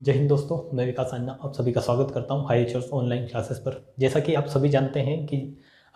जय हिंद दोस्तों, मैं विकास अन्ना आप सभी का स्वागत करता हूं हाई एचर्स ऑनलाइन क्लासेस पर। जैसा कि आप सभी जानते हैं कि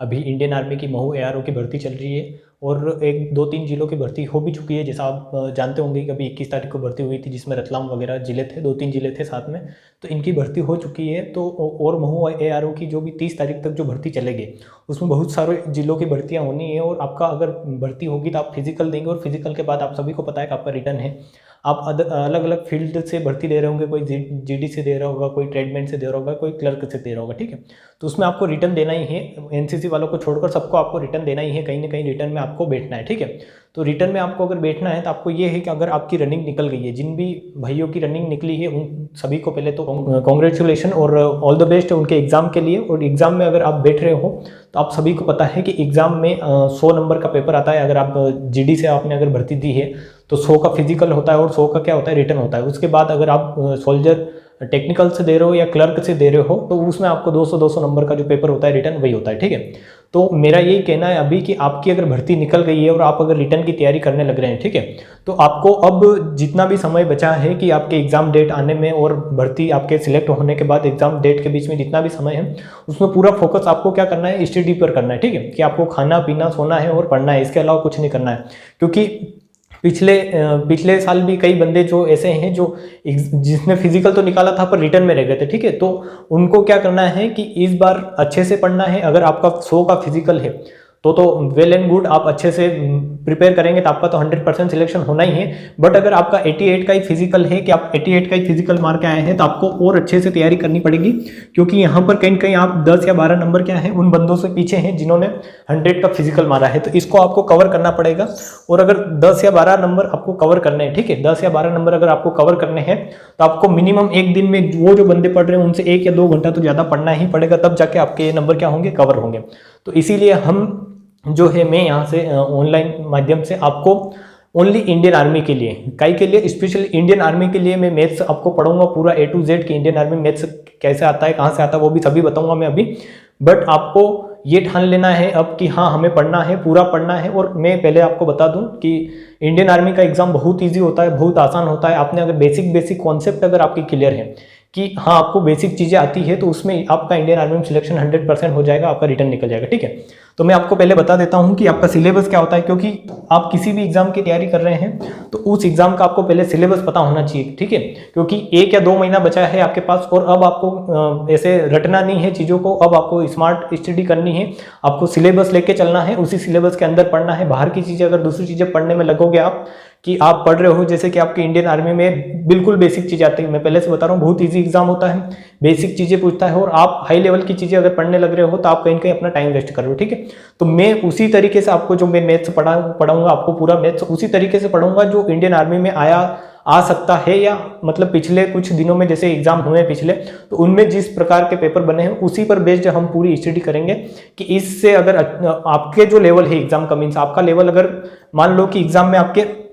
अभी इंडियन आर्मी की महू एआरओ की भर्ती चल रही है और एक दो तीन जिलों की भर्ती हो भी चुकी है। जैसा आप जानते होंगे कि अभी 21 तारीख को भर्ती हुई थी, जिसमें रतलाम वगैरह जिले थे, 2-3 जिले थे साथ में, तो इनकी भर्ती हो चुकी है। तो और महू एआरओ की जो भी 30 तारीख तक जो भर्ती चलेगी, उसमें बहुत सारे जिलों की भर्तियाँ होनी है। और आपका अगर भर्ती होगी तो आप फिजिकल देंगे, और फिजिकल के बाद आप सभी को पता है कि आपका रिटर्न है। आप अलग अलग फील्ड से भर्ती दे रहे होंगे, कोई जीडी से दे रहा होगा, कोई ट्रेडमेंट से दे रहा होगा, कोई क्लर्क से दे रहा होगा, ठीक है। तो उसमें आपको रिटर्न देना ही है। एनसीसी वालों को छोड़कर सबको आपको रिटर्न देना ही है, कहीं ना कहीं रिटर्न में आपको बैठना है, ठीक है। तो रिटर्न में आपको अगर बैठना है तो आपको ये है कि अगर आपकी रनिंग निकल गई है, जिन भी भाइयों की रनिंग निकली है उन सभी को पहले तो कॉन्ग्रेचुलेशन और ऑल द बेस्ट उनके एग्जाम के लिए। और एग्जाम में अगर आप बैठ रहे हो तो आप सभी को पता है कि एग्जाम में 100 नंबर का पेपर आता है। अगर आप जीडी से आपने अगर भर्ती दी है तो 100 का फिजिकल होता है और 100 का क्या होता है, रिटर्न होता है। उसके बाद अगर आप सोल्जर टेक्निकल से दे रहे हो या क्लर्क से दे रहे हो तो उसमें आपको 200 नंबर का जो पेपर होता है रिटर्न वही होता है, ठीक है। तो मेरा यही कहना है अभी कि आपकी अगर भर्ती निकल गई है और आप अगर रिटर्न की तैयारी करने लग रहे हैं, ठीक है, तो आपको अब जितना भी समय बचा है कि आपके एग्जाम डेट आने में और भर्ती आपके सिलेक्ट होने के बाद एग्जाम डेट के बीच में जितना भी समय है, उसमें पूरा फोकस आपको क्या करना है, स्टडी पर करना है, ठीक है। कि आपको खाना पीना सोना है और पढ़ना है, इसके अलावा कुछ नहीं करना है। क्योंकि पिछले साल भी कई बंदे जो ऐसे हैं जो जिसने फिजिकल तो निकाला था पर रिटर्न में रह गए थे, ठीक है। तो उनको क्या करना है कि इस बार अच्छे से पढ़ना है। अगर आपका 100 का फिजिकल है तो वेल एंड गुड, आप अच्छे से प्रिपेयर करेंगे तो आपका तो 100% सिलेक्शन होना ही है। बट अगर आपका 88 का ही फिजिकल है, कि आप 88 का ही फिजिकल मार के आए हैं, तो आपको और अच्छे से तैयारी करनी पड़ेगी। क्योंकि यहाँ पर कहीं कहीं आप 10 या 12 नंबर क्या है उन बंदों से पीछे हैं जिन्होंने 100 का फिजिकल मारा है। तो इसको आपको कवर करना पड़ेगा। और अगर 10 या 12 नंबर आपको कवर करने हैं, ठीक है, 10 या 12 नंबर अगर आपको कवर करने हैं तो आपको मिनिमम एक दिन में वो जो बंदे पढ़ रहे हैं उनसे 1 या 2 घंटा तो ज़्यादा पढ़ना ही पड़ेगा, तब जाके आपके ये नंबर क्या होंगे, कवर होंगे। तो इसीलिए हम जो है मैं यहाँ से ऑनलाइन माध्यम से आपको ओनली इंडियन आर्मी के लिए, काई के लिए, स्पेशली इंडियन आर्मी के लिए मैं मैथ्स आपको पढ़ाऊंगा पूरा A to Z कि इंडियन आर्मी मैथ्स कैसे आता है, कहाँ से आता है, वो भी सभी बताऊंगा मैं अभी। बट आपको ये ठान लेना है अब कि हाँ हमें पढ़ना है, पूरा पढ़ना है। और मैं पहले आपको बता दूं कि इंडियन आर्मी का एग्जाम बहुत ईजी होता है, बहुत आसान होता है। आपने अगर बेसिक कॉन्सेप्ट अगर आपकी क्लियर है कि हाँ आपको बेसिक चीज़ें आती है तो उसमें आपका इंडियन आर्मी में सिलेक्शन 100% हो जाएगा, आपका रिटर्न निकल जाएगा, ठीक है। तो मैं आपको पहले बता देता हूँ कि आपका सिलेबस क्या होता है। क्योंकि आप किसी भी एग्जाम की तैयारी कर रहे हैं तो उस एग्जाम का आपको पहले सिलेबस पता होना चाहिए, ठीक है। क्योंकि 1 या 2 महीना बचा है आपके पास और अब आपको ऐसे रटना नहीं है चीज़ों को, अब आपको स्मार्ट स्टडी करनी है। आपको सिलेबस लेके चलना है, उसी सिलेबस के अंदर पढ़ना है। बाहर की चीज़ें अगर दूसरी चीज़ें पढ़ने में लगोगे आप कि आप पढ़ रहे हो, जैसे कि आपके इंडियन आर्मी में बिल्कुल बेसिक चीज़ आती है, मैं पहले से बता रहा हूँ, बहुत इजी एग्जाम होता है, बेसिक चीज़ें पूछता है। और आप हाई लेवल की चीज़ें अगर पढ़ने लग रहे हो तो आप कहीं कहीं अपना टाइम वेस्ट कर रहे हो, ठीक है। तो मैं उसी तरीके से आपको जो मैं मैथ्स पढ़ाऊंगा, आपको पूरा मैथ्स उसी तरीके से पढ़ाऊंगा जो इंडियन आर्मी में आ सकता है, या मतलब पिछले कुछ दिनों में जैसे एग्जाम हुए पिछले, तो उनमें जिस प्रकार के पेपर बने हैं उसी पर बेस्ड हम पूरी स्टडी करेंगे। कि इससे अगर आपके जो लेवल है एग्जाम का, मीन्स आपका लेवल अगर मान लो कि एग्जाम में आपके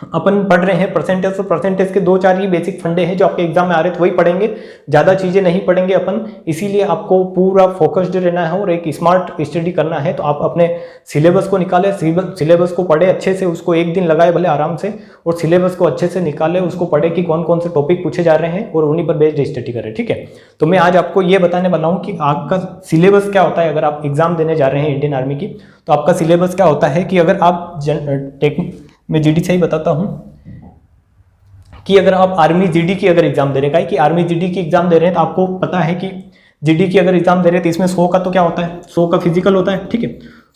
अपन पढ़ रहे हैं परसेंटेज, तो परसेंटेज के 2-4 ही बेसिक फंडे हैं जो आपके एग्जाम में आ रहे थे, वही पढ़ेंगे, ज़्यादा चीज़ें नहीं पढ़ेंगे अपन। इसीलिए आपको पूरा फोकस्ड रहना है और एक स्मार्ट स्टडी करना है। तो आप अपने सिलेबस को निकाले, सिलेबस को पढ़े अच्छे से, उसको एक दिन लगाए भले आराम से, और सिलेबस को अच्छे से निकाले, उसको पढ़े कि कौन कौन से टॉपिक पूछे जा रहे हैं और उन्हीं पर बेस्ड स्टडी करें, ठीक है। तो मैं आज आपको ये बताने वाला हूँ कि आपका सिलेबस क्या होता है। अगर आप एग्जाम देने जा रहे हैं इंडियन आर्मी की तो आपका सिलेबस क्या होता है। कि अगर आप मैं जीडी से ही बताता हूं कि अगर आप आर्मी जीडी की अगर एग्जाम दे रहे हैं, कि आर्मी जीडी की एग्जाम दे रहे हैं तो आपको पता है कि जीडी की अगर एग्जाम दे रहे हैं तो इसमें 100 का तो क्या होता है, 100 का फिजिकल होता है, ठीक है।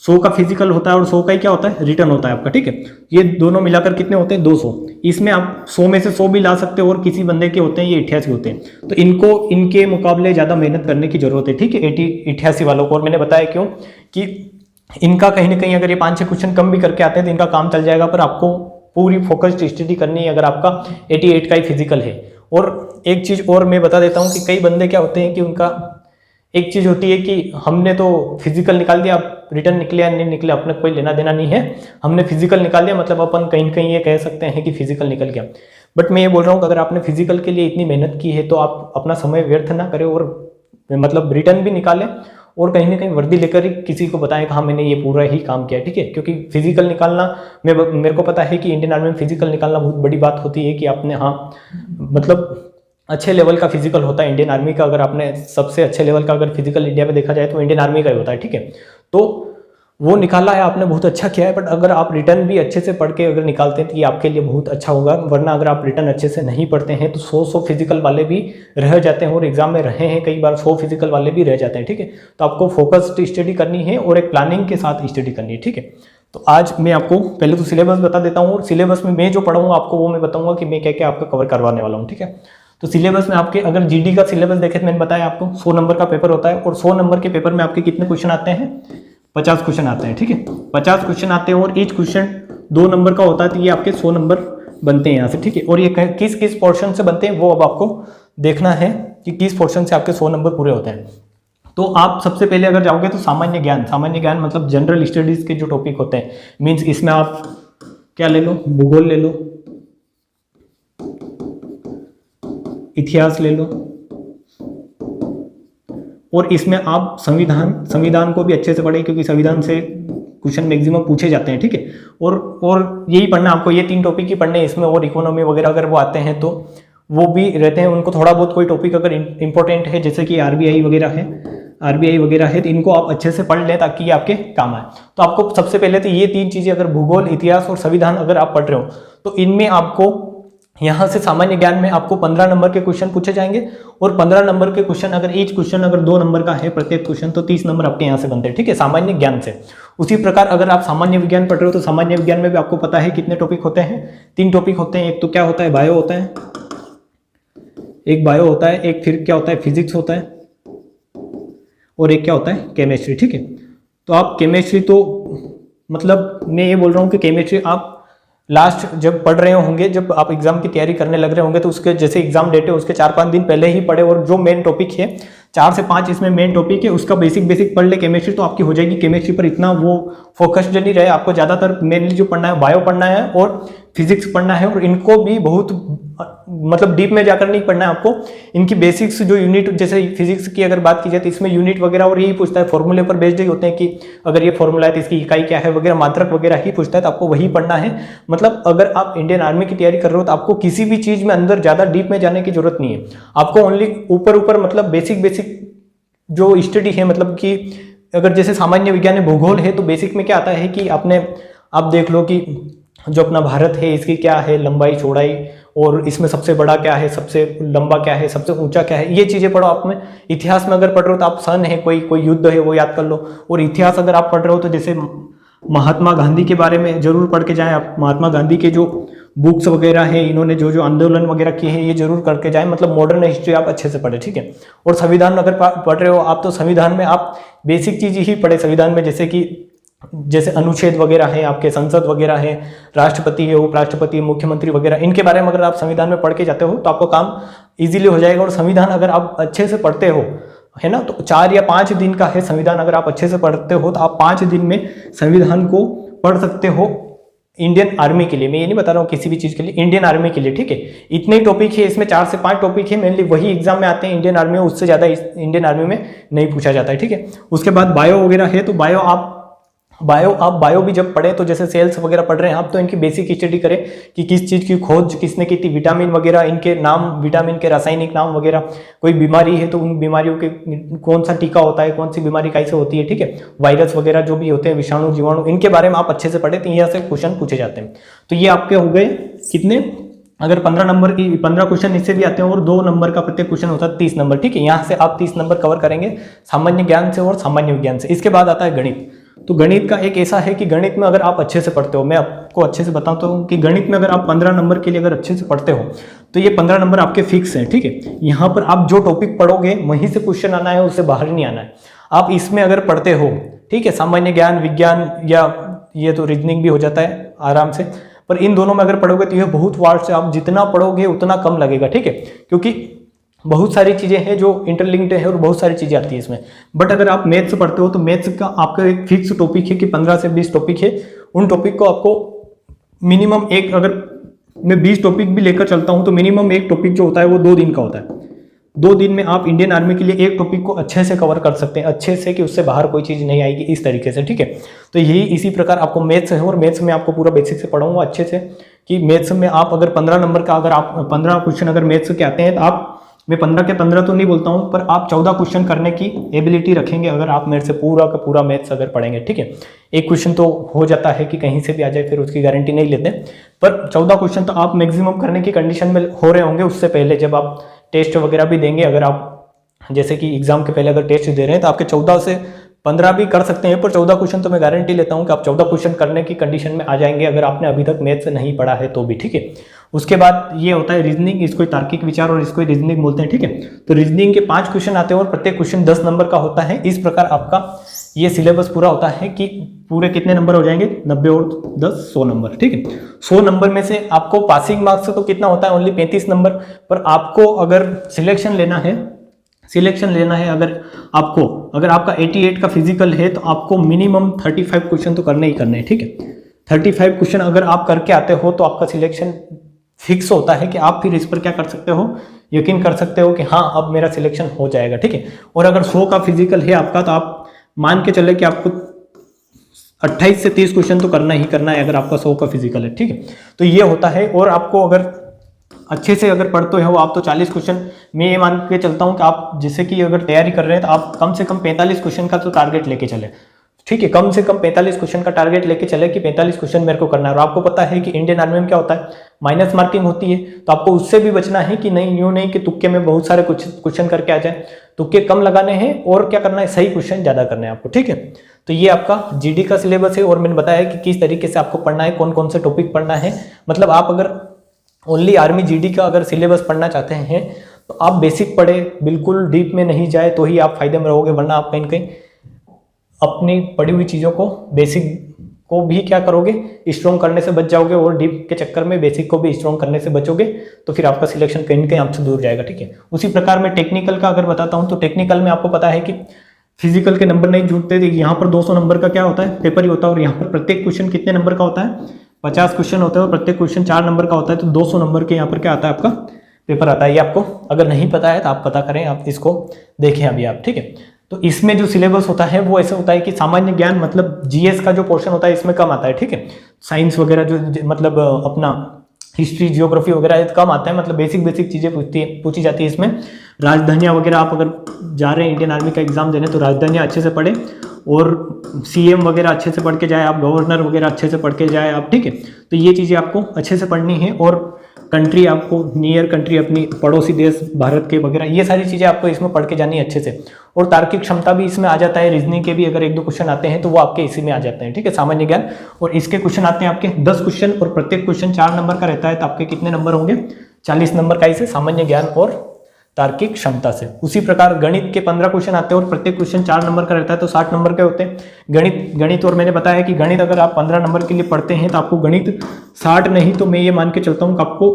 100 का फिजिकल होता है और 100 का ही क्या होता है, रिटर्न होता है आपका, ठीक है। ये दोनों मिलाकर कितने होते हैं, 200। इसमें आप 100 में से 100 भी ला सकते हो, और किसी बंदे के होते हैं ये 88 होते हैं। तो इनको इनके मुकाबले ज़्यादा मेहनत करने की जरूरत है, ठीक है, 88 वालों को। और मैंने बताया क्यों कि इनका कहीं ना कहीं अगर ये 5-6 क्वेश्चन कम भी करके आते हैं तो इनका काम चल जाएगा, पर आपको पूरी फोकस्ड स्टडी करनी है अगर आपका 88 का ही फिजिकल है। और एक चीज़ और मैं बता देता हूँ कि कई बंदे क्या होते हैं कि उनका एक चीज़ होती है कि हमने तो फिजिकल निकाल दिया, रिटर्न निकले या नहीं निकले अपने कोई लेना देना नहीं है, हमने फिजिकल निकाल दिया मतलब अपन कहीं कहीं ये कह सकते हैं कि फिजिकल निकल गया। बट मैं ये बोल रहा हूँ कि अगर आपने फिजिकल के लिए इतनी मेहनत की है तो आप अपना समय व्यर्थ ना करें और मतलब रिटर्न भी निकालें और कहीं ना कहीं वर्दी लेकर ही किसी को बताएं कि हाँ मैंने ये पूरा ही काम किया, ठीक है। क्योंकि फिजिकल निकालना मेरे को पता है कि इंडियन आर्मी में फिजिकल निकालना बहुत बड़ी बात होती है कि आपने हाँ मतलब अच्छे लेवल का फिजिकल होता है इंडियन आर्मी का। अगर आपने सबसे अच्छे लेवल का अगर फिजिकल इंडिया में देखा जाए तो इंडियन आर्मी का ही होता है, ठीक है। तो वो निकाला है आपने, बहुत अच्छा किया है। बट अगर आप रिटर्न भी अच्छे से पढ़ के अगर निकालते हैं तो ये आपके लिए बहुत अच्छा होगा। वरना अगर आप रिटर्न अच्छे से नहीं पढ़ते हैं तो 100 फिजिकल वाले भी रह जाते हैं, और एग्जाम में रहे हैं कई बार 100 फिजिकल वाले भी रह जाते हैं, ठीक है। तो आपको फोकस्ड स्टडी करनी है और एक प्लानिंग के साथ स्टडी करनी है, ठीक है। तो आज मैं आपको पहले तो सिलेबस बता देता हूँ, और सिलेबस में मैं जो पढ़ाऊंगा आपको वो मैं बताऊंगा कि मैं क्या क्या आपका कवर करवाने वाला हूँ, ठीक है। तो सिलेबस में आपके अगर जीडी का सिलेबस देखें तो मैंने बताया आपको 100 नंबर का पेपर होता है, और 100 नंबर के पेपर में आपके कितने क्वेश्चन आते हैं, 50 क्वेश्चन आते हैं, ठीक है। 50 क्वेश्चन आते हैं और ईच क्वेश्चन 2 नंबर का होता है, तो ये आपके 100 नंबर बनते हैं यहाँ से, ठीक है। और ये किस किस पोर्शन से बनते हैं वो अब आपको देखना है कि किस पोर्शन से आपके 100 नंबर पूरे होते हैं। तो आप सबसे पहले अगर जाओगे तो सामान्य ज्ञान मतलब जनरल स्टडीज के जो टॉपिक होते हैं, मीन्स इसमें आप क्या ले लो, भूगोल ले लो, इतिहास ले लो, और इसमें आप संविधान को भी अच्छे से पढ़ें, क्योंकि संविधान से क्वेश्चन मैक्सिमम पूछे जाते हैं, ठीक है। और यही पढ़ना आपको, ये 3 टॉपिक ही पढ़ने हैं इसमें, और इकोनॉमी वगैरह अगर वो आते हैं तो वो भी रहते हैं, उनको थोड़ा बहुत कोई टॉपिक अगर इंपॉर्टेंट है जैसे कि आरबीआई वगैरह है तो इनको आप अच्छे से पढ़ लें ताकि ये आपके काम आए। तो आपको सबसे पहले तो ये 3 चीजें, अगर भूगोल, इतिहास और संविधान अगर आप पढ़ रहे हो तो इनमें आपको यहाँ से सामान्य ज्ञान में आपको 15 नंबर के क्वेश्चन पूछे जाएंगे, और 15 नंबर के क्वेश्चन अगर ईच क्वेश्चन अगर 2 नंबर का है प्रत्येक क्वेश्चन, तो 30 नंबर आपके यहाँ से बनते हैं, ठीक है, सामान्य ज्ञान से। उसी प्रकार अगर आप सामान्य विज्ञान पढ़ रहे हो तो सामान्य विज्ञान में भी आपको पता है कितने टॉपिक होते हैं, 3 टॉपिक होते हैं। एक तो क्या होता है, बायो होता है, एक बायो होता है, एक फिर क्या होता है, फिजिक्स होता है, और एक क्या होता है, केमिस्ट्री, ठीक है। तो आप केमिस्ट्री तो मतलब मैं ये बोल रहा हूँ कि केमिस्ट्री आप लास्ट जब पढ़ रहे होंगे, जब आप एग्जाम की तैयारी करने लग रहे होंगे, तो उसके जैसे एग्जाम डेट है उसके 4-5 दिन पहले ही पढ़े, और जो मेन टॉपिक है 4 से 5 इसमें मेन टॉपिक है उसका बेसिक पढ़ ले केमिस्ट्री, तो आपकी हो जाएगी। केमिस्ट्री पर इतना वो फोकस्ड नहीं रहे, आपको ज्यादातर मेनली जो पढ़ना है बायो पढ़ना है और फिजिक्स पढ़ना है, और इनको भी बहुत मतलब डीप में जाकर नहीं पढ़ना है आपको। इनकी बेसिक्स जो यूनिट, जैसे फिजिक्स की अगर बात की जाए तो इसमें यूनिट वगैरह और यही पूछता है, फॉर्मूले पर बेस्ड ही होते हैं कि अगर ये फॉर्मूला है तो इसकी इकाई क्या है वगैरह, मात्रक वगैरह ही पूछता है, तो आपको वही पढ़ना है। मतलब अगर आप इंडियन आर्मी की तैयारी कर रहे हो तो आपको किसी भी चीज में अंदर ज्यादा डीप में जाने की जरूरत नहीं है, आपको ओनली ऊपर मतलब बेसिक जो स्टडी है, मतलब कि अगर जैसे सामान्य विज्ञान में भूगोल है तो बेसिक में क्या आता है कि आप देख लो कि जो अपना भारत है इसकी क्या है लंबाई चौड़ाई, और इसमें सबसे बड़ा क्या है, सबसे लंबा क्या है, सबसे ऊंचा क्या है, ये चीजें पढ़ो आप में। इतिहास में अगर पढ़ रहे हो तो आप सन है, कोई युद्ध है वो याद कर लो। और इतिहास अगर आप पढ़ रहे हो तो जैसे महात्मा गांधी के बारे में जरूर पढ़ के जाएं आप, महात्मा गांधी के जो बुक्स वगैरह है, इन्होंने जो आंदोलन वगैरह किए हैं ये जरूर करके जाएं, मतलब मॉडर्न हिस्ट्री आप अच्छे से पढ़े, ठीक है। और संविधान अगर पढ़ रहे हो आप तो संविधान में आप बेसिक चीज ही पढ़े संविधान में, जैसे अनुच्छेद वगैरह है, आपके संसद वगैरह है, राष्ट्रपति है, उपराष्ट्रपति, मुख्यमंत्री वगैरह, इनके बारे में अगर आप संविधान में पढ़ के जाते हो तो आपको काम इजीली हो जाएगा। और संविधान अगर आप अच्छे से पढ़ते हो, है ना, तो 4 या 5 दिन का है संविधान, अगर आप अच्छे से पढ़ते हो तो आप 5 दिन में संविधान को पढ़ सकते हो इंडियन आर्मी के लिए। मैं ये नहीं बता रहा हूँ किसी भी चीज के लिए, इंडियन आर्मी के लिए, ठीक है। इतने टॉपिक है इसमें, 4 से 5 टॉपिक है मेनली, वही एग्जाम में आते हैं इंडियन आर्मी में, उससे ज्यादा इंडियन आर्मी में नहीं पूछा जाता है, ठीक है। उसके बाद बायो वगैरह है, तो बायो भी जब पढ़े तो जैसे सेल्स वगैरह पढ़ रहे हैं आप, तो इनकी बेसिक स्टडी करें कि किस चीज की खोज किसने की थी, विटामिन वगैरह, इनके नाम, विटामिन के रासायनिक नाम वगैरह, कोई बीमारी है तो उन बीमारियों के कौन सा टीका होता है, कौन सी बीमारी कैसे होती है, ठीक है। वायरस वगैरह जो भी होते हैं, विषाणु जीवाणु, इनके बारे में आप अच्छे से पढ़े तो यहाँ से क्वेश्चन पूछे जाते हैं। तो ये आपके हो गए कितने, अगर 15 नंबर की 15 क्वेश्चन इससे भी आते हैं, और 2 नंबर का प्रत्येक क्वेश्चन होता है 30 नंबर, ठीक है। यहाँ से आप 30 नंबर कवर करेंगे सामान्य ज्ञान से और सामान्य विज्ञान से। इसके बाद आता है गणित। तो गणित का एक ऐसा है कि गणित में अगर आप अच्छे से पढ़ते हो, मैं आपको अच्छे से बताता हूँ कि गणित में अगर आप 15 नंबर के लिए अगर अच्छे से पढ़ते हो तो ये 15 नंबर आपके फिक्स हैं, ठीक है। यहाँ पर आप जो टॉपिक पढ़ोगे वहीं से क्वेश्चन आना है, उससे बाहर नहीं आना है। आप इसमें अगर पढ़ते हो, ठीक है, सामान्य ज्ञान, विज्ञान, या ये तो रीजनिंग भी हो जाता है आराम से, पर इन दोनों में अगर पढ़ोगे तो यह बहुत वास्ट है, आप जितना पढ़ोगे उतना कम लगेगा, ठीक है, क्योंकि बहुत सारी चीजें हैं जो इंटरलिंक्ड है और बहुत सारी चीजें आती है इसमें। बट अगर आप मैथ्स पढ़ते हो तो मैथ्स का आपका एक फिक्स टॉपिक है कि 15 से 20 टॉपिक है, उन टॉपिक को आपको मिनिमम एक, अगर मैं 20 टॉपिक भी लेकर चलता हूं तो मिनिमम एक टॉपिक जो होता है वो 2 दिन का होता है। 2 दिन में आप इंडियन आर्मी के लिए एक टॉपिक को अच्छे से कवर कर सकते हैं, अच्छे से, कि उससे बाहर कोई चीज नहीं आएगी, इस तरीके से, ठीक है। तो यही इसी प्रकार आपको मैथ्स है, और मैथ्स में आपको पूरा बेसिक से पढ़ाऊंगा अच्छे से, कि मैथ्स में आप अगर 15 नंबर का, अगर आप 15 क्वेश्चन अगर मैथ्स के आते हैं तो आप मैं 15 के 15 तो नहीं बोलता हूँ, पर आप 14 क्वेश्चन करने की एबिलिटी रखेंगे अगर आप मेरे से पूरा का पूरा मैथ्स अगर पढ़ेंगे, ठीक है। एक क्वेश्चन तो हो जाता है कि कहीं से भी आ जाए, फिर उसकी गारंटी नहीं लेते, पर 14 क्वेश्चन तो आप मैक्सिमम करने की कंडीशन में हो रहे होंगे उससे पहले, जब आप टेस्ट वगैरह भी देंगे। अगर आप जैसे कि एग्जाम के पहले अगर टेस्ट दे रहे हैं तो आपके 14 से 15 भी कर सकते हैं, पर 14 क्वेश्चन तो मैं गारंटी लेता हूं कि आप 14 क्वेश्चन करने की कंडीशन में आ जाएंगे अगर आपने अभी तक मैथ्स नहीं पढ़ा है तो भी, ठीक है। उसके बाद ये होता है रीजनिंग, इसको तार्किक विचार और इसको रीजनिंग बोलते हैं, ठीक है। तो रीजनिंग के 5 क्वेश्चन आते हैं और प्रत्येक क्वेश्चन 10 नंबर का होता है। इस प्रकार आपका ये सिलेबस पूरा होता है कि पूरे कितने नंबर हो जाएंगे, 90 और 10 100 नंबर, ठीक है। 100 नंबर में से आपको पासिंग मार्क्स तो कितना होता है, ओनली 35 नंबर, पर आपको अगर सिलेक्शन लेना है अगर आपका 88 का फिजिकल है तो आपको मिनिमम 35 क्वेश्चन तो करने ही करने हैं, ठीक है। 35 क्वेश्चन अगर आप करके आते हो तो आपका सिलेक्शन फिक्स होता है कि आप फिर इस पर क्या कर सकते हो, यकीन कर सकते हो कि हाँ अब मेरा सिलेक्शन हो जाएगा, ठीक है। और अगर 100 का फिजिकल है आपका तो आप मान के चले कि आपको 28 से 30 क्वेश्चन तो करना ही करना है अगर आपका 100 का फिजिकल है, ठीक है। तो ये होता है। और आपको अगर अच्छे से अगर पढ़ते हो आप तो 40 क्वेश्चन, मैं ये मान के चलता हूँ कि आप जैसे कि अगर तैयारी कर रहे हैं तो आप कम से कम 45 क्वेश्चन का तो टारगेट लेके चले, ठीक है। कम से कम 45 क्वेश्चन का टारगेट लेके चले कि 45 क्वेश्चन मेरे को करना है। और आपको पता है कि इंडियन आर्मी में क्या होता है, माइनस मार्किंग होती है, तो आपको उससे भी बचना है कि नहीं, यूं नहीं कि तुक्के में बहुत सारे क्वेश्चन करके आ जाए, तुक्के कम लगाने हैं और क्या करना है, सही क्वेश्चन ज्यादा करने हैं आपको, ठीक है। तो ये आपका जीडी का सिलेबस है और मैंने बताया कि किस तरीके से आपको पढ़ना है, कौन कौन से टॉपिक पढ़ना है। मतलब आप अगर ओनली आर्मी जीडी का अगर सिलेबस पढ़ना चाहते हैं तो आप बेसिक पढ़े, बिल्कुल डीप में नहीं जाए तो ही आप फायदे में रहोगे, वरना आप कहीं ना कहीं अपनी पढ़ी हुई चीज़ों को, बेसिक को भी क्या करोगे, स्ट्रॉन्ग करने से बच जाओगे और डीप के चक्कर में बेसिक को भी स्ट्रॉन्ग करने से बचोगे, तो फिर आपका सिलेक्शन कहीं ना कहीं आपसे दूर जाएगा, ठीक है। उसी प्रकार मैं टेक्निकल का अगर बताता हूँ तो टेक्निकल में आपको पता है कि फिजिकल के नंबर नहीं जुड़ते, यहाँ पर 200 नंबर का क्या होता है, पेपर ही होता है। और यहाँ पर प्रत्येक क्वेश्चन कितने नंबर का होता है, 50 क्वेश्चन होते हैं और प्रत्येक क्वेश्चन 4 नंबर का होता है, तो 200 नंबर के यहाँ पर क्या आता है, आपका पेपर आता है। ये आपको अगर नहीं पता है तो आप पता करें, आप इसको देखें अभी आप, ठीक है। तो इसमें जो सिलेबस होता है वो ऐसे होता है कि सामान्य ज्ञान मतलब जीएस का जो पोर्शन होता है इसमें कम आता है, ठीक है। साइंस वगैरह जो मतलब अपना हिस्ट्री जियोग्राफी वगैरह कम आता है, मतलब बेसिक चीज़ें पूछी जाती है इसमें। राजधानियाँ वगैरह आप अगर जा रहे हैं इंडियन आर्मी का एग्जाम देने तो राजधानियाँ अच्छे से पढ़े और सीएम वगैरह अच्छे से पढ़ के जाए आप, गवर्नर वगैरह अच्छे से पढ़ के जाए आप, ठीक है। तो ये चीज़ें आपको अच्छे से पढ़नी है। और कंट्री आपको, नियर कंट्री अपनी पड़ोसी देश भारत के वगैरह, ये सारी चीज़ें आपको इसमें पढ़ के जानी है अच्छे से। और तार्किक क्षमता भी इसमें आ जाता है, रीजनिंग के भी अगर 1-2 क्वेश्चन आते हैं तो वो आपके इसी में आ जाते हैं, ठीक है, सामान्य ज्ञान। और इसके क्वेश्चन आते हैं आपके 10 क्वेश्चन और प्रत्येक क्वेश्चन 4 नंबर का रहता है, तो आपके कितने नंबर होंगे, 40 नंबर का इसे सामान्य ज्ञान और तार्किक क्षमता से। उसी प्रकार गणित के 15 क्वेश्चन आते हैं और प्रत्येक क्वेश्चन 4 नंबर का रहता है, तो 60 नंबर के होते हैं गणित। और मैंने बताया कि गणित अगर आप 15 नंबर के लिए पढ़ते हैं तो आपको गणित 60 नहीं तो मैं ये मान के चलता हूँ कि आपको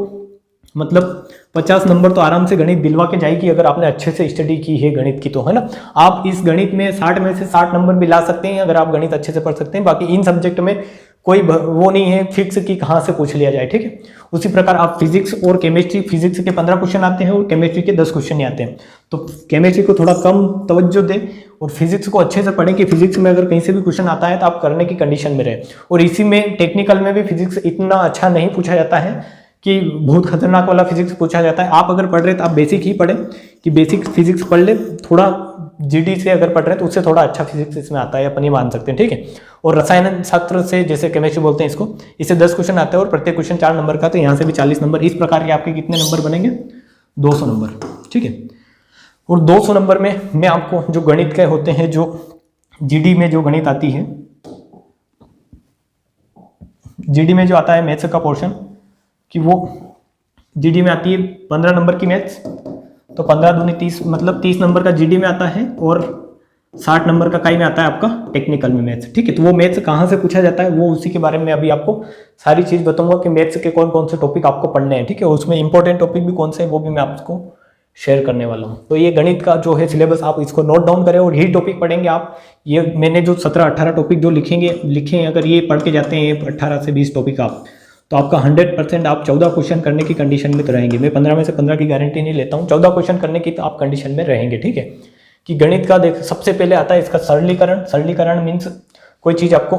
मतलब 50 नंबर तो आराम से गणित दिलवा के जाएगी अगर आपने अच्छे से स्टडी की है गणित की, तो है ना। आप इस गणित में 60 में से 60 नंबर भी ला सकते हैं अगर आप गणित अच्छे से पढ़ सकते हैं। बाकी इन सब्जेक्ट में कोई वो नहीं है फिक्स कि कहाँ से पूछ लिया जाए, ठीक है। उसी प्रकार आप फिजिक्स और केमिस्ट्री, फिजिक्स के 15 क्वेश्चन आते हैं और केमिस्ट्री के 10 क्वेश्चन ही आते हैं, तो केमिस्ट्री को थोड़ा कम तवज्जो दें और फिजिक्स को अच्छे से पढ़ें कि फिजिक्स में अगर कहीं से भी क्वेश्चन आता है तो आप करने की कंडीशन में रहे। और इसी में टेक्निकल में भी फिजिक्स इतना अच्छा नहीं पूछा जाता है कि बहुत खतरनाक वाला फिजिक्स पूछा जाता है। आप अगर पढ़ रहे तो आप बेसिक ही पढ़ें कि बेसिक फिजिक्स पढ़ ले, थोड़ा जीडी से अगर पढ़ रहे हैं तो उससे थोड़ा अच्छा फिजिक्स इसमें आता है, अपन ही मान सकते हैं, ठीक है। और रसायन शास्त्र से, जैसे केमिस्ट्री बोलते हैं इसको, इससे 10 क्वेश्चन आते हैं और प्रत्येक क्वेश्चन 4 नंबर का, तो यहाँ से भी 40 नंबर। इस प्रकार के आपके कितने नंबर बनेंगे, 200 नंबर, ठीक है। और 200 नंबर में मैं आपको जो गणित के होते हैं, जो जीडी में जो गणित आती है, जीडी में जो आता है मैथ्स का पोर्शन, कि वो जीडी में आती है 15 नंबर की मैथ्स, तो 15 दूनी 30, मतलब 30 नंबर का जीडी में आता है और 60 नंबर का काई में आता है आपका टेक्निकल में मैथ्स, ठीक है। तो वो मैथ्स कहाँ से पूछा जाता है वो उसी के बारे में अभी आपको सारी चीज़ बताऊंगा कि मैथ्स के कौन कौन से टॉपिक आपको पढ़ने हैं, ठीक है। उसमें इंपॉर्टेंट टॉपिक भी कौन से हैं वो भी मैं आपको शेयर करने वाला हूँ। तो ये गणित का जो है सिलेबस, आप इसको नोट डाउन करें और यही टॉपिक पढ़ेंगे आप। ये मैंने जो 17-18 टॉपिक जो लिखे हैं, अगर ये पढ़ के जाते हैं 18 से 20 टॉपिक आप, तो आपका 100% आप 14 क्वेश्चन करने की कंडीशन में तो रहेंगे। मैं 15 में से 15 की गारंटी नहीं लेता हूँ, 14 क्वेश्चन करने की तो आप कंडीशन में रहेंगे, ठीक है। कि गणित का देख, सबसे पहले आता है इसका सरलीकरण। सरलीकरण मीन्स कोई चीज़ आपको,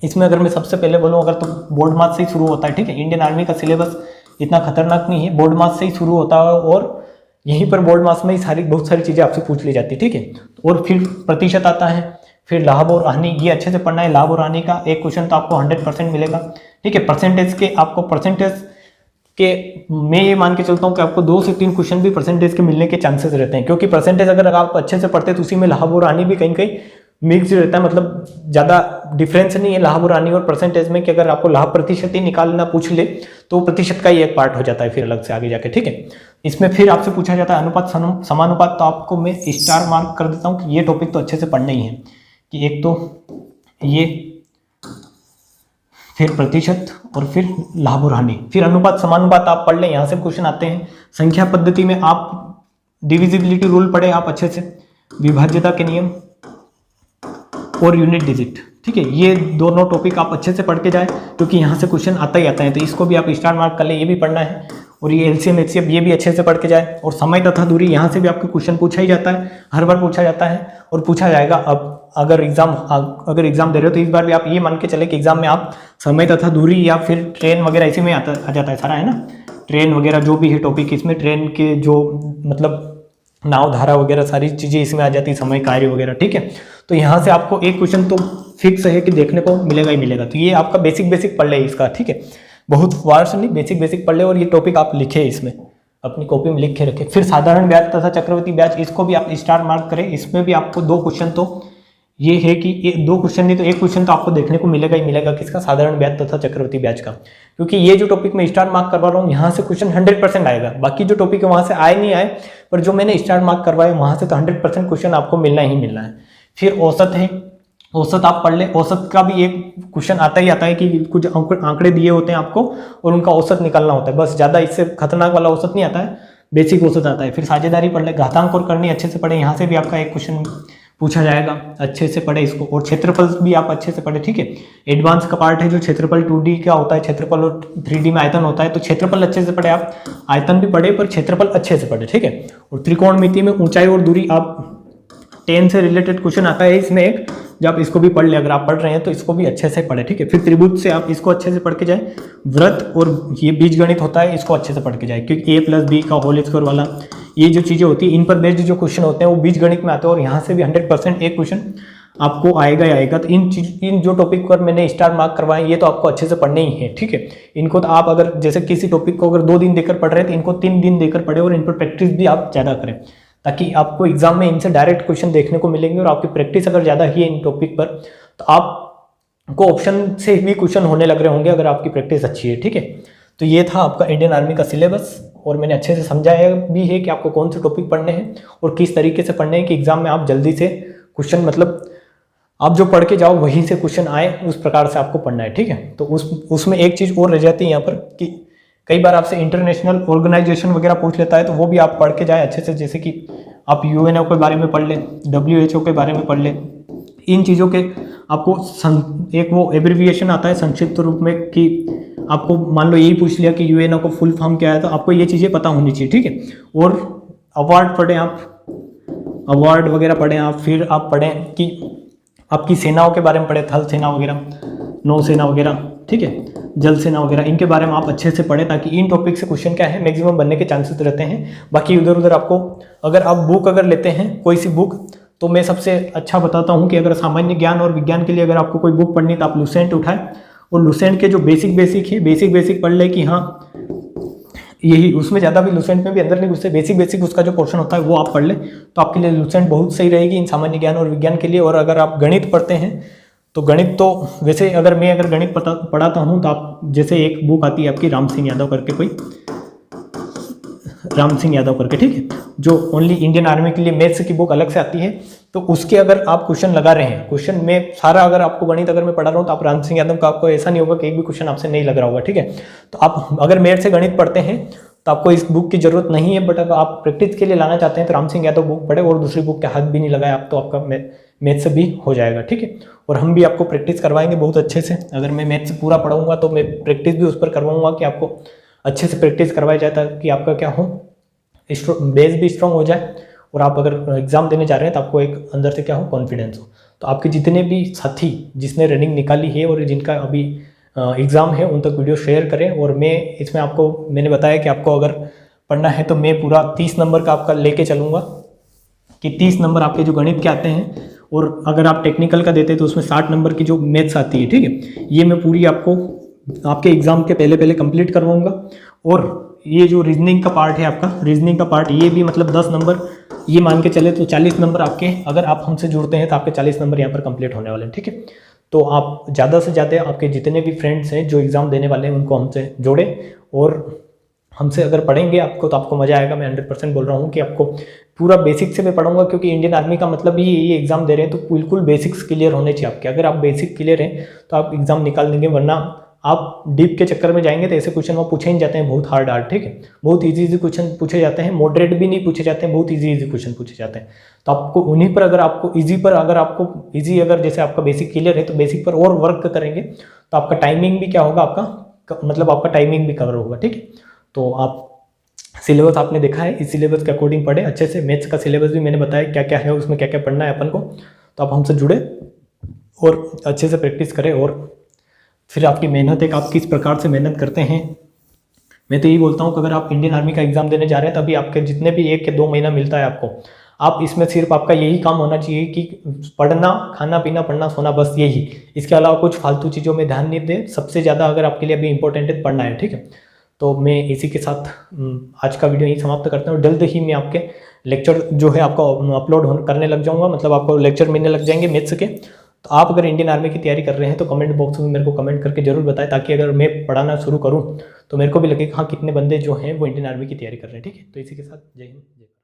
इसमें अगर मैं सबसे पहले बोलूँ अगर, तो बोर्ड मार्क्स से ही शुरू होता है, ठीक है। इंडियन आर्मी का सिलेबस इतना खतरनाक नहीं है, बोर्ड मार्क्स से ही शुरू होता है और यहीं पर बोर्ड मार्क्स में ही बहुत सारी चीज़ें आपसे पूछ ली जाती है, ठीक है। और फिर प्रतिशत आता है, फिर लाभ और हानि, ये अच्छे से पढ़ना है। लाभ और हानि का एक क्वेश्चन तो आपको 100% मिलेगा, ठीक है। परसेंटेज के आपको परसेंटेज के मैं ये मान के चलता हूँ कि आपको 2 से 3 क्वेश्चन भी परसेंटेज के मिलने के चांसेस रहते हैं, क्योंकि परसेंटेज अगर आप अच्छे से पढ़ते हैं तो उसी में लाभ और हानि भी कहीं कहीं मिक्स रहता है, मतलब ज़्यादा डिफरेंस नहीं है लाभ और हानि और परसेंटेज में, कि अगर आपको लाभ प्रतिशत ही निकालना पूछ ले तो प्रतिशत का ही एक पार्ट हो जाता है फिर अलग से आगे जाके, ठीक है। इसमें फिर आपसे पूछा जाता है अनुपात समानुपात, तो आपको मैं स्टार मार्क कर देता हूँ कि ये टॉपिक तो अच्छे से पढ़ना ही है, कि एक तो ये, फिर प्रतिशत और फिर लाभ और हानि, फिर अनुपात समानुपात आप पढ़ लें, यहाँ से क्वेश्चन आते हैं। संख्या पद्धति में आप डिविजिबिलिटी रूल पढ़े आप अच्छे से, विभाज्यता के नियम और यूनिट डिजिट, ठीक है। ये दोनों टॉपिक आप अच्छे से पढ़ के जाए, क्योंकि यहाँ से क्वेश्चन आता ही आता है, तो इसको भी आप स्टार मार्क कर ले, ये भी पढ़ना है। और ये एलसीएम एचसीएफ ये भी अच्छे से पढ़ के जाए। और समय तथा दूरी, यहाँ से भी आपको क्वेश्चन पूछा ही जाता है, हर बार पूछा जाता है और पूछा जाएगा। अब अगर एग्जाम दे रहे हो तो इस बार भी आप ये मान के चले कि एग्जाम में आप समय तथा दूरी या फिर ट्रेन वगैरह इसी में आ जाता है सारा, है ना। ट्रेन वगैरह जो भी है टॉपिक, इसमें ट्रेन के जो मतलब नाव धारा वगैरह सारी चीज़ें इसमें आ जाती है, समय कार्य वगैरह, ठीक है। तो यहाँ से आपको एक क्वेश्चन तो फिक्स है कि देखने को मिलेगा ही मिलेगा। तो ये आपका बेसिक पढ़ ले इसका, ठीक है। बहुत वार्स नहीं, बेसिक पढ़ ले और ये टॉपिक आप लिखे इसमें अपनी कॉपी में लिख के रखें। फिर साधारण ब्याज तथा चक्रवृद्धि ब्याज, इसको भी आप स्टार मार्क करें। इसमें भी आपको 2 क्वेश्चन तो ये है कि 2 क्वेश्चन नहीं तो 1 क्वेश्चन तो आपको देखने को मिलेगा ही मिलेगा, किसका, साधारण ब्याज तथा चक्रवृद्धि ब्याज का। क्योंकि ये जो टॉपिक मैं स्टार मार्क करवा रहा हूँ यहाँ से क्वेश्चन 100% आएगा। बाकी जो टॉपिक है वहाँ से आए नहीं आए, पर जो मैंने स्टार मार्क करवाए वहाँ से तो 100% क्वेश्चन आपको मिलना ही मिलना है। फिर औसत है, औसत आप पढ़ ले। औसत का भी एक क्वेश्चन आता ही आता है कि कुछ आंकड़े दिए होते हैं आपको और उनका औसत निकालना होता है, बस। ज़्यादा इससे खतरनाक वाला औसत नहीं आता है, बेसिक औसत आता है। फिर साझेदारी पढ़ ले। घातांक और करनी अच्छे से पढ़े, यहाँ से भी आपका एक क्वेश्चन पूछा जाएगा, अच्छे से पढ़े इसको। और क्षेत्रफल भी आप अच्छे से पढ़े, ठीक है। एडवांस का पार्ट है जो क्षेत्रफल 2D का होता है, क्षेत्रफल और 3D में आयतन होता है, तो क्षेत्रफल अच्छे से पढ़े आप, आयतन भी पढ़े पर क्षेत्रफल अच्छे से पढ़े, ठीक है। और त्रिकोणमिति में ऊंचाई और दूरी, आप 10 से रिलेटेड क्वेश्चन आता है इसमें एक, जब आप इसको भी पढ़ ले, अगर आप पढ़ रहे हैं तो इसको भी अच्छे से पढ़े, ठीक है। फिर त्रिभुज से आप इसको अच्छे से पढ़ के जाए। व्रत और ये बीजगणित होता है, इसको अच्छे से पढ़ के जाए, क्योंकि a+b का होल स्क्वायर वाला ये जो चीज़ें होती है, इन पर बेस्ड जो क्वेश्चन होते हैं वो बीजगणित में आते हैं और यहाँ से भी 100% एक क्वेश्चन आपको आएगा ही आएगा। तो इन जो टॉपिक पर मैंने स्टार मार्क करवाए ये तो आपको अच्छे से पढ़ने ही है, ठीक है। इनको तो आप अगर जैसे किसी टॉपिक को अगर 2 दिन देकर पढ़ रहे हैं तो इनको 3 दिन देकर पढ़े और इन पर प्रैक्टिस भी आप ज़्यादा करें, ताकि आपको एग्जाम में इनसे डायरेक्ट क्वेश्चन देखने को मिलेंगे। और आपकी प्रैक्टिस अगर ज़्यादा ही है इन टॉपिक पर तो आपको ऑप्शन से भी क्वेश्चन होने लग रहे होंगे अगर आपकी प्रैक्टिस अच्छी है, ठीक है। तो ये था आपका इंडियन आर्मी का सिलेबस और मैंने अच्छे से समझाया भी है कि आपको कौन से टॉपिक पढ़ने हैं और किस तरीके से पढ़ने हैं कि एग्जाम में आप जल्दी से क्वेश्चन, मतलब आप जो पढ़ के जाओ वहीं से क्वेश्चन आए, उस प्रकार से आपको पढ़ना है, ठीक है। तो उसमें एक चीज़ और रह जाती है यहाँ पर कि कई बार आपसे इंटरनेशनल ऑर्गेनाइजेशन वगैरह पूछ लेता है, तो वो भी आप पढ़ के जाए अच्छे से। जैसे कि आप यूएनओ के बारे में पढ़ लें, WHO के बारे में पढ़ लें, इन चीज़ों के आपको एक वो एब्रिविएशन आता है संक्षिप्त रूप में, कि आपको मान लो यही पूछ लिया कि यूएनओ को फुल फॉर्म क्या है, तो आपको ये चीज़ें पता होनी चाहिए, ठीक है। और अवार्ड पढ़ें आप, अवार्ड वगैरह पढ़ें आप। फिर आप पढ़ें कि आपकी सेनाओं के बारे में पढ़ें, थल सेना वगैरह, नौसेना वगैरह, ठीक है, जल सेना वगैरह, इनके बारे में आप अच्छे से पढ़ें, ताकि इन टॉपिक से क्वेश्चन क्या है मैक्सिमम बनने के चांसेस रहते हैं। बाकी उधर उधर आपको, अगर आप बुक अगर लेते हैं कोई सी बुक, तो मैं सबसे अच्छा बताता हूँ कि अगर सामान्य ज्ञान और विज्ञान के लिए अगर आपको कोई बुक पढ़नी है तो आप लुसेंट उठाएं और लुसेंट के जो बेसिक है बेसिक पढ़ ले कि हाँ यही, उसमें ज़्यादा भी लुसेंट में भी अंदर नहीं घुसते, बेसिक उसका जो पोर्शन होता है वो आप पढ़ ले, तो आपके लिए लुसेंट बहुत सही रहेगी इन सामान्य ज्ञान और विज्ञान के लिए। और अगर आप गणित पढ़ते हैं तो गणित तो वैसे अगर मैं गणित पढ़ाता हूँ तो आप, जैसे एक बुक आती है आपकी राम सिंह यादव करके, ठीक है, जो ओनली इंडियन आर्मी के लिए मैथ्स की बुक अलग से आती है, तो उसके अगर आप क्वेश्चन लगा रहे हैं, क्वेश्चन में सारा अगर आपको गणित अगर मैं पढ़ा रहा हूँ तो आप राम सिंह यादव का आपको ऐसा नहीं होगा कि एक भी क्वेश्चन आपसे नहीं लग रहा होगा, ठीक है। तो आप अगर मैथ से गणित पढ़ते हैं तो आपको इस बुक की जरूरत नहीं है, बट अगर आप प्रैक्टिस के लिए लाना चाहते हैं तो राम सिंह यादव बुक पढ़े और दूसरी बुक के हाथ भी नहीं लगाए आप, तो आपका मैथ से भी हो जाएगा, ठीक है। और हम भी आपको प्रैक्टिस करवाएंगे बहुत अच्छे से। अगर मैं मैथ से पूरा पढ़ाऊंगा तो मैं प्रैक्टिस भी उस पर करवाऊंगा कि आपको अच्छे से प्रैक्टिस करवाई जाए, ताकि आपका क्या हो, बेस भी स्ट्रांग हो जाए और आप अगर एग्जाम देने जा रहे हैं तो आपको एक अंदर से क्या हो, कॉन्फिडेंस हो। तो आपके जितने भी साथी जिसने रनिंग निकाली है और जिनका अभी एग्ज़ाम है उन तक वीडियो शेयर करें। और मैं इसमें आपको मैंने बताया कि आपको अगर पढ़ना है तो मैं पूरा 30 नंबर का आपका लेके चलूँगा कि 30 नंबर आपके जो गणित के आते हैं, और अगर आप टेक्निकल का देते हैं तो उसमें 60 नंबर की जो मैथ्स आती है, ठीक है, ये मैं पूरी आपको आपके एग्ज़ाम के पहले कंप्लीट करवाऊँगा। और ये जो रीजनिंग का पार्ट है आपका, रीजनिंग का पार्ट ये भी मतलब 10 नंबर, ये मान के चले तो 40 नंबर आपके, अगर आप हमसे जुड़ते हैं तो आपके 40 नंबर यहाँ पर कंप्लीट होने वाले हैं, ठीक है। तो आप ज़्यादा से ज़्यादा आपके जितने भी फ्रेंड्स हैं जो एग्ज़ाम देने वाले हैं उनको हमसे जोड़ें, और हमसे अगर पढ़ेंगे आपको तो आपको मज़ा आएगा। मैं 100% बोल रहा हूँ कि आपको पूरा बेसिक से मैं पढ़ाऊंगा, क्योंकि इंडियन आर्मी का मतलब ही ये एग्ज़ाम दे रहे हैं तो बिल्कुल बेसिक्स क्लियर होने चाहिए आपके। अगर आप बेसिक क्लियर हैं तो आप एग्ज़ाम निकाल देंगे, वरना आप डीप के चक्कर में जाएंगे तो ऐसे क्वेश्चन वो पूछे ही जाते हैं बहुत हार्ड, ठीक है। बहुत इजी क्वेश्चन पूछे जाते हैं, मॉडरेट भी नहीं पूछे जाते हैं, बहुत इजी क्वेश्चन पूछे जाते हैं। तो आपको उन्हीं पर अगर आपको ईजी अगर जैसे आपका बेसिक क्लियर है तो बेसिक पर और वर्क करेंगे तो आपका टाइमिंग भी क्या होगा, आपका मतलब आपका टाइमिंग भी कवर होगा, ठीक है। तो आप सिलेबस आपने देखा है, इस सिलेबस के अकॉर्डिंग पढ़े अच्छे से। मैथ्स का सिलेबस भी मैंने बताया क्या क्या है, उसमें क्या क्या पढ़ना है अपन को। तो आप हमसे जुड़े और अच्छे से प्रैक्टिस करें, और फिर आपकी मेहनत है कि आप किस प्रकार से मेहनत करते हैं। मैं तो यही बोलता हूँ कि अगर आप इंडियन आर्मी का एग्ज़ाम देने जा रहे हैं तभी आपके जितने भी 1 या 2 महीना मिलता है आपको, आप इसमें सिर्फ आपका यही काम होना चाहिए कि पढ़ना, खाना पीना, पढ़ना सोना, बस यही। इसके अलावा कुछ फालतू चीज़ों में ध्यान नहीं दें। सबसे ज़्यादा अगर आपके लिए अभी इंपॉर्टेंट है पढ़ना है, ठीक है। तो मैं इसी के साथ आज का वीडियो यही समाप्त करता हूँ। जल्द ही मैं आपके लेक्चर जो है आपको अपलोड करने लग जाऊँगा, मतलब आपको लेक्चर मिलने लग जाएंगे मैथ्स के। तो आप अगर इंडियन आर्मी की तैयारी कर रहे हैं तो कमेंट बॉक्स में मेरे को कमेंट करके जरूर बताएं, ताकि अगर मैं पढ़ाना शुरू करूँ तो मेरे को भी लगे हाँ कितने बंदे जो हैं वो इंडियन आर्मी की तैयारी कर रहे हैं, ठीक है। तो इसी के साथ जय हिंद, जय भारत।